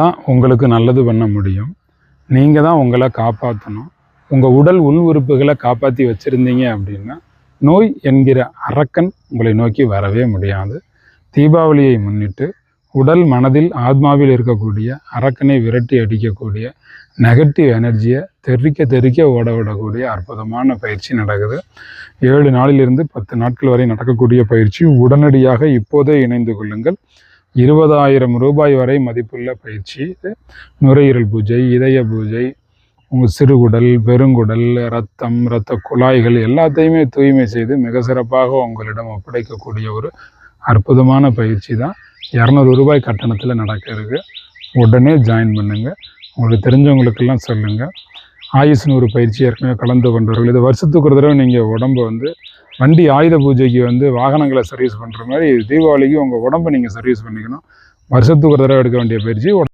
தான் உங்களுக்கு நல்லது பண்ண முடியும். நீங்கள் தான் உங்களை காப்பாற்றணும். உங்கள் உடல் உள் உறுப்புகளை காப்பாற்றி வச்சுருந்தீங்க அப்படின்னா நோய் என்கிற அரக்கன் உங்களை நோக்கி வரவே முடியாது. தீபாவளியை முன்னிட்டு உடல் மனதில் ஆத்மாவில் இருக்கக்கூடிய அரக்கனை விரட்டி அடிக்கக்கூடிய நெகட்டிவ் எனர்ஜியை தெறிக்க ஓட விடக்கூடிய அற்புதமான பயிற்சி நடக்குது. 7 நாளிலிருந்து 10 நாட்கள் வரை நடக்கக்கூடிய பயிற்சி. உடனடியாக இப்போதே இணைந்து கொள்ளுங்கள். 20,000 ரூபாய் வரை மதிப்புள்ள பயிற்சி. நுரையீரல் பூஜை, இதய பூஜை, உங்கள் சிறுகுடல், பெருங்குடல், இரத்த குழாய்கள் எல்லாத்தையுமே தூய்மை செய்து மிக சிறப்பாக உங்களிடம் ஒப்படைக்கக்கூடிய ஒரு அற்புதமான பயிற்சி தான். 200 ரூபாய் கட்டணத்தில் நடக்க இருக்கு. உடனே ஜாயின் பண்ணுங்கள். உங்களுக்கு தெரிஞ்சவங்களுக்கெல்லாம் சொல்லுங்கள். ஆயுஷ் 100 பயிற்சி ஏற்கனவே கலந்து கொண்டவர்கள், இது வருஷத்துக்கு ஒரு தடவை நீங்கள் உடம்பை வண்டி ஆயுத பூஜைக்கு வாகனங்களை சர்வீஸ் பண்ணுற மாதிரி தீபாவளிக்கு உங்கள் உடம்பை நீங்கள் சர்வீஸ் பண்ணிக்கணும். வருஷத்துக்கு ஒரு தடவை எடுக்க வேண்டிய பயிற்சி.